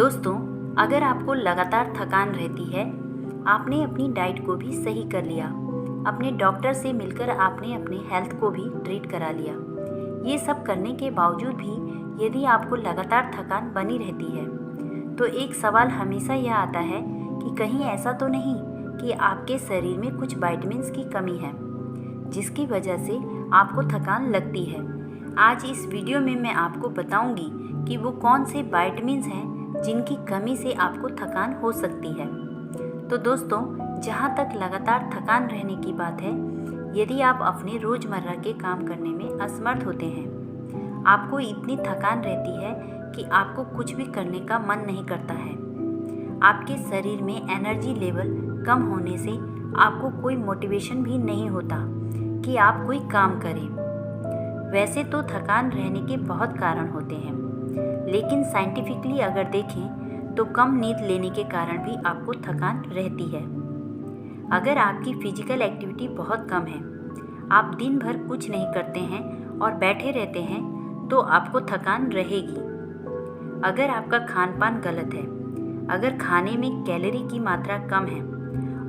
दोस्तों, अगर आपको लगातार थकान रहती है, आपने अपनी डाइट को भी सही कर लिया, अपने डॉक्टर से मिलकर आपने अपने हेल्थ को भी ट्रीट करा लिया, ये सब करने के बावजूद भी यदि आपको लगातार थकान बनी रहती है, तो एक सवाल हमेशा यह आता है कि कहीं ऐसा तो नहीं कि आपके शरीर में कुछ विटामिन्स की कमी है, जिसकी वजह से आपको थकान लगती है। आज इस वीडियो में मैं आपको बताऊंगी कि वो कौन से विटामिन्स हैं जिनकी कमी से आपको थकान हो सकती है। तो दोस्तों, जहाँ तक लगातार थकान रहने की बात है, यदि आप अपने रोज़मर्रा के काम करने में असमर्थ होते हैं, आपको इतनी थकान रहती है कि आपको कुछ भी करने का मन नहीं करता है, आपके शरीर में एनर्जी लेवल कम होने से आपको कोई मोटिवेशन भी नहीं होता कि आप कोई काम करें। वैसे तो थकान रहने के बहुत कारण होते हैं, लेकिन साइंटिफिकली अगर देखें तो कम नींद लेने के कारण भी आपको थकान रहती है। अगर आपकी फिजिकल एक्टिविटी बहुत कम है, आप दिन भर कुछ नहीं करते हैं और बैठे रहते हैं, तो आपको थकान रहेगी। अगर आपका खान पान गलत है, अगर खाने में कैलोरी की मात्रा कम है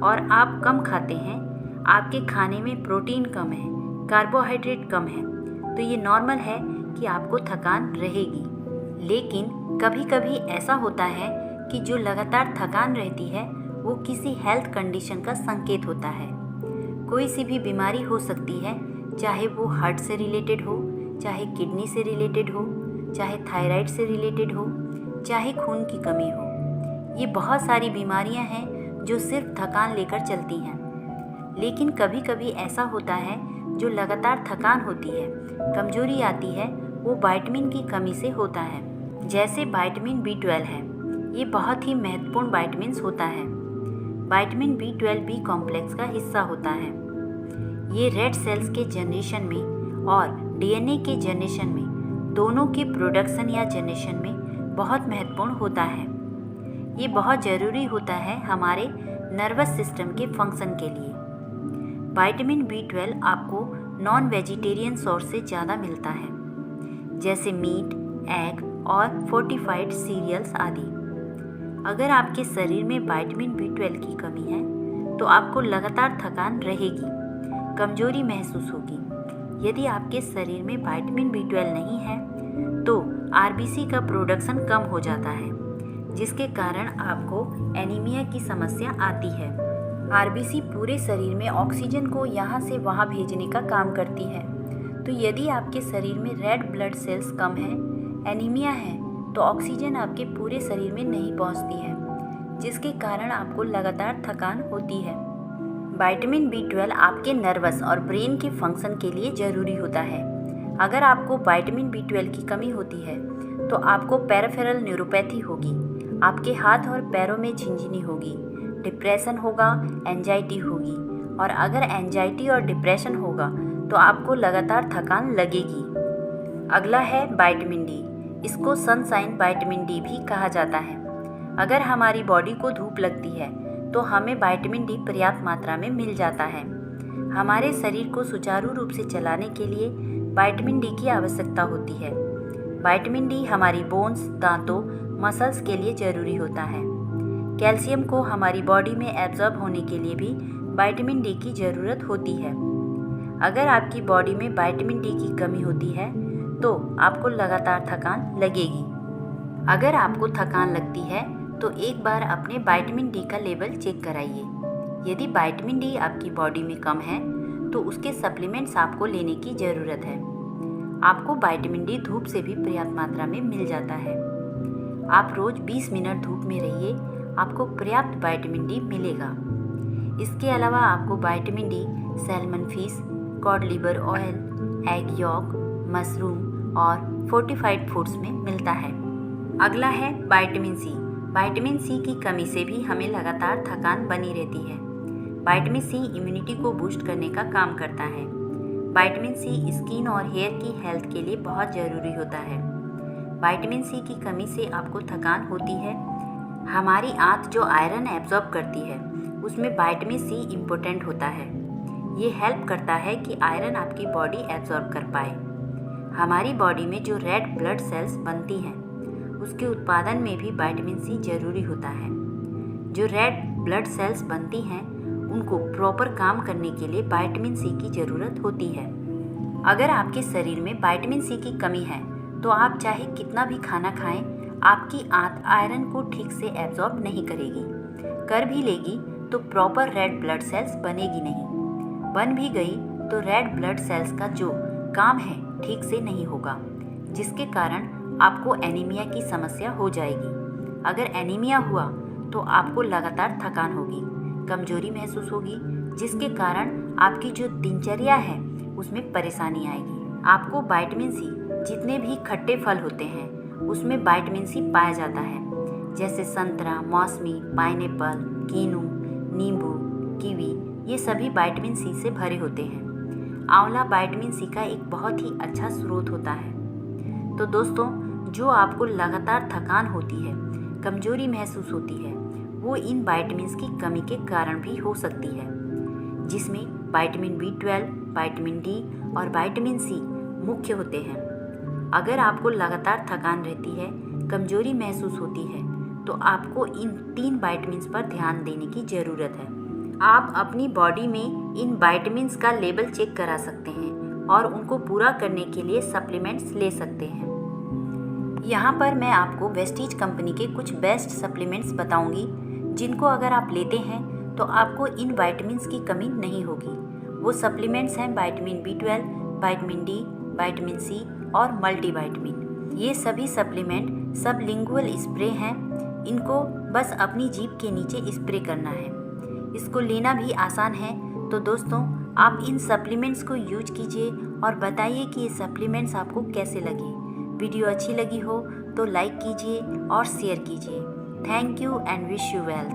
और आप कम खाते हैं, आपके खाने में प्रोटीन कम है, कार्बोहाइड्रेट कम है, तो ये नॉर्मल है कि आपको थकान रहेगी। लेकिन कभी कभी ऐसा होता है कि जो लगातार थकान रहती है वो किसी हेल्थ कंडीशन का संकेत होता है। कोई सी भी बीमारी हो सकती है, चाहे वो हार्ट से रिलेटेड हो, चाहे किडनी से रिलेटेड हो, चाहे थायराइड से रिलेटेड हो, चाहे खून की कमी हो। ये बहुत सारी बीमारियां हैं जो सिर्फ थकान लेकर चलती हैं। लेकिन कभी कभी ऐसा होता है जो लगातार थकान होती है, कमजोरी आती है, वो विटामिन की कमी से होता है। जैसे विटामिन B12 है, ये बहुत ही महत्वपूर्ण विटामिन होता है। विटामिन B12 बी कॉम्प्लेक्स का हिस्सा होता है। ये रेड सेल्स के जनरेशन में और DNA के जनरेशन में, दोनों के प्रोडक्शन या जनरेशन में बहुत महत्वपूर्ण होता है। ये बहुत ज़रूरी होता है हमारे नर्वस सिस्टम के फंक्शन के लिए। विटामिन B12 आपको नॉन वेजिटेरियन सोर्स से ज़्यादा मिलता है, जैसे मीट, एग और फोर्टिफाइड सीरियल्स आदि। अगर आपके शरीर में विटामिन B12 की कमी है, तो आपको लगातार थकान रहेगी, कमजोरी महसूस होगी। यदि आपके शरीर में विटामिन B12 नहीं है, तो RBC का प्रोडक्शन कम हो जाता है, जिसके कारण आपको एनीमिया की समस्या आती है। RBC पूरे शरीर में ऑक्सीजन को यहाँ से वहाँ भेजने का काम करती है। तो यदि आपके शरीर में रेड ब्लड सेल्स कम है, एनीमिया है, तो ऑक्सीजन आपके पूरे शरीर में नहीं पहुंचती है, जिसके कारण आपको लगातार थकान होती है। विटामिन B12 आपके नर्वस और ब्रेन के फंक्शन के लिए ज़रूरी होता है। अगर आपको विटामिन B12 की कमी होती है, तो आपको पेरिफेरल न्यूरोपैथी होगी, आपके हाथ और पैरों में झिंझनी होगी, डिप्रेशन होगा, एंजाइटी होगी। और अगर एंजाइटी और डिप्रेशन होगा तो आपको लगातार थकान लगेगी। अगला है विटामिन D। इसको सनशाइन विटामिन D भी कहा जाता है। अगर हमारी बॉडी को धूप लगती है, तो हमें विटामिन D पर्याप्त मात्रा में मिल जाता है। हमारे शरीर को सुचारू रूप से चलाने के लिए विटामिन D की आवश्यकता होती है। विटामिन D हमारी बोन्स, दांतों, मसल्स के लिए ज़रूरी होता है। कैल्शियम को हमारी बॉडी में एब्जॉर्ब होने के लिए भी विटामिन D की ज़रूरत होती है। अगर आपकी बॉडी में विटामिन D की कमी होती है, तो आपको लगातार थकान लगेगी। अगर आपको थकान लगती है, तो एक बार अपने विटामिन D का लेवल चेक कराइए। यदि विटामिन D आपकी बॉडी में कम है, तो उसके सप्लीमेंट्स आपको लेने की ज़रूरत है। आपको विटामिन D धूप से भी पर्याप्त मात्रा में मिल जाता है। आप रोज़ 20 मिनट धूप में रहिए, आपको पर्याप्त विटामिन D मिलेगा। इसके अलावा आपको vitamin D salmon fish, cod liver oil, egg York, mushroom और फोर्टिफाइड फूड्स में मिलता है। अगला है विटामिन C। विटामिन C की कमी से भी हमें लगातार थकान बनी रहती है। विटामिन C इम्यूनिटी को बूस्ट करने का काम करता है। विटामिन C स्किन और हेयर की हेल्थ के लिए बहुत ज़रूरी होता है। विटामिन C की कमी से आपको थकान होती है। हमारी आंत जो आयरन एब्जॉर्ब करती है, उसमें विटामिन C इम्पोर्टेंट होता है। ये हेल्प करता है कि आयरन आपकी बॉडी एब्जॉर्ब कर पाए। हमारी बॉडी में जो रेड ब्लड सेल्स बनती हैं, उसके उत्पादन में भी विटामिन सी जरूरी होता है। जो रेड ब्लड सेल्स बनती हैं उनको प्रॉपर काम करने के लिए विटामिन सी की ज़रूरत होती है। अगर आपके शरीर में विटामिन सी की कमी है तो आप चाहे कितना भी खाना खाएं, आपकी आंत आयरन को ठीक से एब्जॉर्ब नहीं करेगी। कर भी लेगी तो प्रॉपर रेड ब्लड सेल्स बनेगी नहीं। बन भी गई तो रेड ब्लड सेल्स का जो काम है ठीक से नहीं होगा, जिसके कारण आपको एनीमिया की समस्या हो जाएगी। अगर एनीमिया हुआ तो आपको लगातार थकान होगी, कमजोरी महसूस होगी, जिसके कारण आपकी जो दिनचर्या है उसमें परेशानी आएगी। आपको विटामिन सी, जितने भी खट्टे फल होते हैं उसमें विटामिन सी पाया जाता है, जैसे संतरा, मौसमी, पाइनएप्पल, कीनू, नींबू, कीवी, ये सभी विटामिन सी से भरे होते हैं। आंवला विटामिन सी का एक बहुत ही अच्छा स्रोत होता है। तो दोस्तों, जो आपको लगातार थकान होती है, कमजोरी महसूस होती है, वो इन विटामिन्स की कमी के कारण भी हो सकती है, जिसमें विटामिन B12, विटामिन डी और विटामिन सी मुख्य होते हैं। अगर आपको लगातार थकान रहती है, कमजोरी महसूस होती है, तो आपको इन 3 विटामिन्स पर ध्यान देने की ज़रूरत है। आप अपनी बॉडी में इन विटामिन्स का लेवल चेक करा सकते हैं और उनको पूरा करने के लिए सप्लीमेंट्स ले सकते हैं। यहाँ पर मैं आपको वेस्टीज कंपनी के कुछ बेस्ट सप्लीमेंट्स बताऊंगी, जिनको अगर आप लेते हैं तो आपको इन विटामिन्स की कमी नहीं होगी। वो सप्लीमेंट्स हैं vitamin B12, vitamin D, vitamin C और मल्टीविटामिन। ये सभी सप्लीमेंट सबलिंगुअल स्प्रे हैं। इनको बस अपनी जीभ के नीचे स्प्रे करना है। इसको लेना भी आसान है। तो दोस्तों, आप इन सप्लीमेंट्स को यूज कीजिए और बताइए कि ये सप्लीमेंट्स आपको कैसे लगे। वीडियो अच्छी लगी हो तो लाइक कीजिए और शेयर कीजिए। Thank you and wish you wealth.